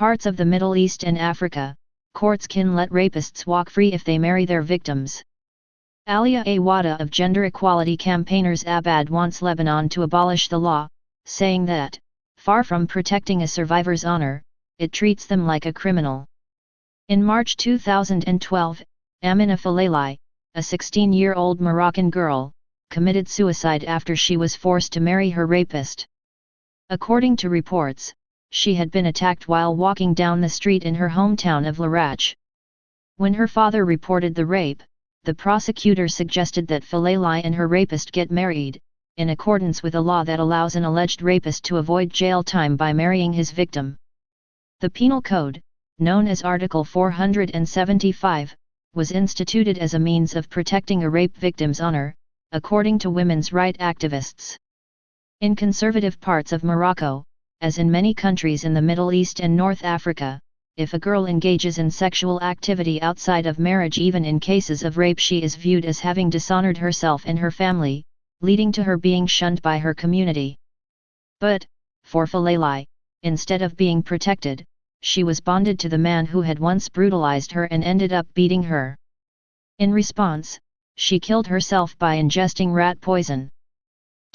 parts of the Middle East and Africa, courts can let rapists walk free if they marry their victims. Alia Awada of Gender Equality Campaigners Abad wants Lebanon to abolish the law, saying that, far from protecting a survivor's honor, it treats them like a criminal. In March 2012, Amina Falaili, a 16-year-old Moroccan girl, committed suicide after she was forced to marry her rapist. According to reports, she had been attacked while walking down the street in her hometown of Larach. When her father reported the rape, the prosecutor suggested that Falaili and her rapist get married, in accordance with a law that allows an alleged rapist to avoid jail time by marrying his victim. The Penal Code, known as Article 475, was instituted as a means of protecting a rape victim's honor, according to women's rights activists. In conservative parts of Morocco, as in many countries in the Middle East and North Africa, if a girl engages in sexual activity outside of marriage, even in cases of rape, she is viewed as having dishonored herself and her family, leading to her being shunned by her community. But, for Falaili, instead of being protected, she was bonded to the man who had once brutalized her and ended up beating her. In response, she killed herself by ingesting rat poison.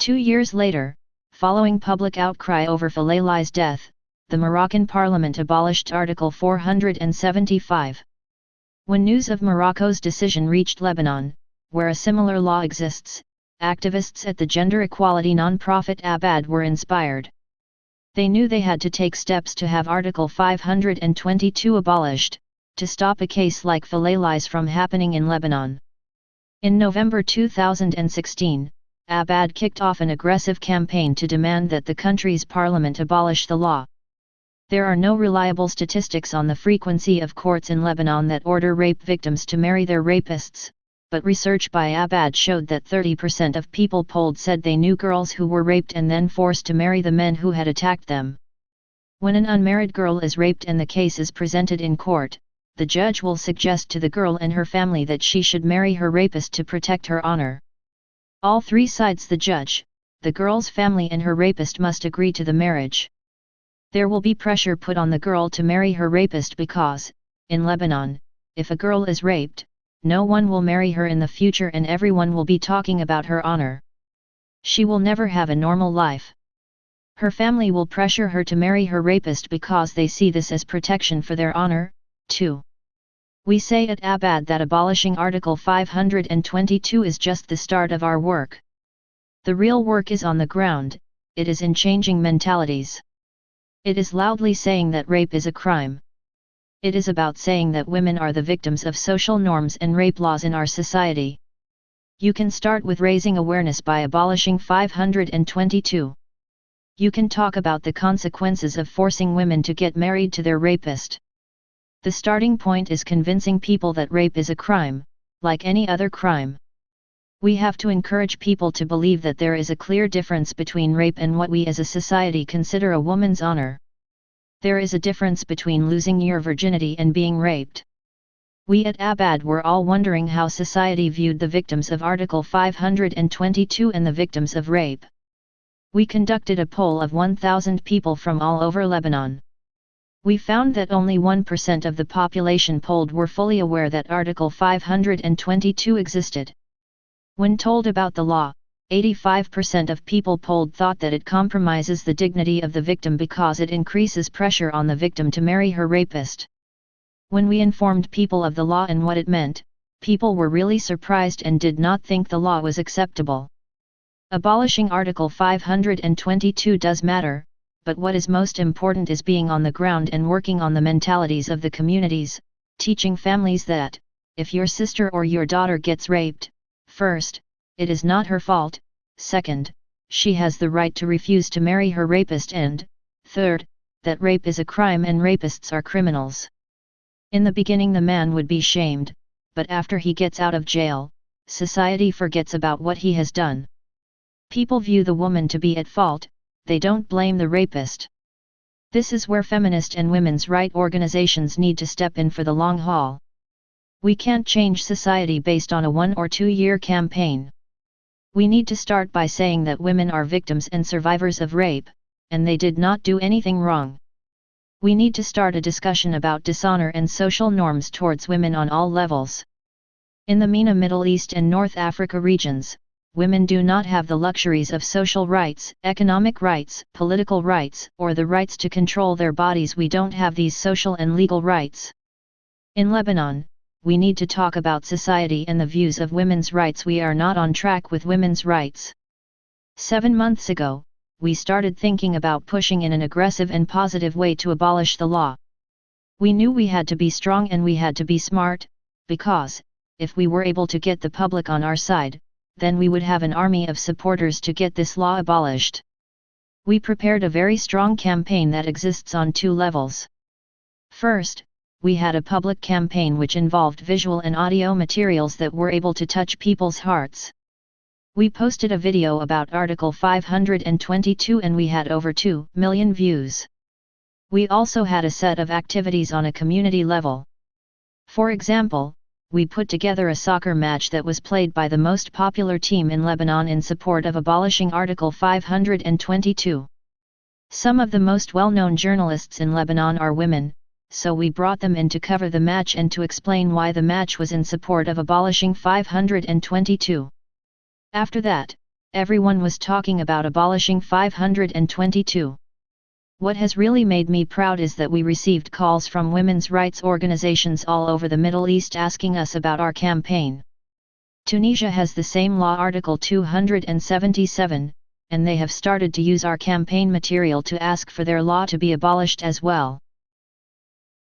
2 years later, following public outcry over Falaili's death, the Moroccan parliament abolished Article 475. When news of Morocco's decision reached Lebanon, where a similar law exists, activists at the gender equality non-profit Abad were inspired. They knew they had to take steps to have Article 522 abolished, to stop a case like Falaili's from happening in Lebanon. In November 2016, Abad kicked off an aggressive campaign to demand that the country's parliament abolish the law. There are no reliable statistics on the frequency of courts in Lebanon that order rape victims to marry their rapists, but research by Abad showed that 30% of people polled said they knew girls who were raped and then forced to marry the men who had attacked them. When an unmarried girl is raped and the case is presented in court, the judge will suggest to the girl and her family that she should marry her rapist to protect her honor. All three sides, the judge, the girl's family and her rapist, must agree to the marriage. There will be pressure put on the girl to marry her rapist because, in Lebanon, if a girl is raped, no one will marry her in the future and everyone will be talking about her honor. She will never have a normal life. Her family will pressure her to marry her rapist because they see this as protection for their honor, too. We say at Abad that abolishing Article 522 is just the start of our work. The real work is on the ground, it is in changing mentalities. It is loudly saying that rape is a crime. It is about saying that women are the victims of social norms and rape laws in our society. You can start with raising awareness by abolishing 522. You can talk about the consequences of forcing women to get married to their rapist. The starting point is convincing people that rape is a crime, like any other crime. We have to encourage people to believe that there is a clear difference between rape and what we as a society consider a woman's honor. There is a difference between losing your virginity and being raped. We at Abad were all wondering how society viewed the victims of Article 522 and the victims of rape. We conducted a poll of 1,000 people from all over Lebanon. We found that only 1% of the population polled were fully aware that Article 522 existed. When told about the law, 85% of people polled thought that it compromises the dignity of the victim because it increases pressure on the victim to marry her rapist. When we informed people of the law and what it meant, people were really surprised and did not think the law was acceptable. Abolishing Article 522 does matter, but what is most important is being on the ground and working on the mentalities of the communities, teaching families that, if your sister or your daughter gets raped, first, it is not her fault, second, she has the right to refuse to marry her rapist, and, third, that rape is a crime and rapists are criminals. In the beginning the man would be shamed, but after he gets out of jail, society forgets about what he has done. People view the woman to be at fault, they don't blame the rapist. This is where feminist and women's rights organizations need to step in for the long haul. We can't change society based on a 1 or 2 year campaign. We need to start by saying that women are victims and survivors of rape, and they did not do anything wrong. We need to start a discussion about dishonor and social norms towards women on all levels. In the MENA Middle East and North Africa regions, women do not have the luxuries of social rights, economic rights, political rights, or the rights to control their bodies. We don't have these social and legal rights. In Lebanon, we need to talk about society and the views of women's rights. We are not on track with women's rights. 7 months ago, we started thinking about pushing in an aggressive and positive way to abolish the law. We knew we had to be strong and we had to be smart, because, if we were able to get the public on our side, then we would have an army of supporters to get this law abolished. We prepared a very strong campaign that exists on 2 levels. First, we had a public campaign which involved visual and audio materials that were able to touch people's hearts. We posted a video about Article 522 and we had over 2 million views. We also had a set of activities on a community level. For example, we put together a soccer match that was played by the most popular team in Lebanon in support of abolishing Article 522. Some of the most well-known journalists in Lebanon are women, so we brought them in to cover the match and to explain why the match was in support of abolishing 522. After that, everyone was talking about abolishing 522. What has really made me proud is that we received calls from women's rights organizations all over the Middle East asking us about our campaign. Tunisia has the same law, Article 277, and they have started to use our campaign material to ask for their law to be abolished as well.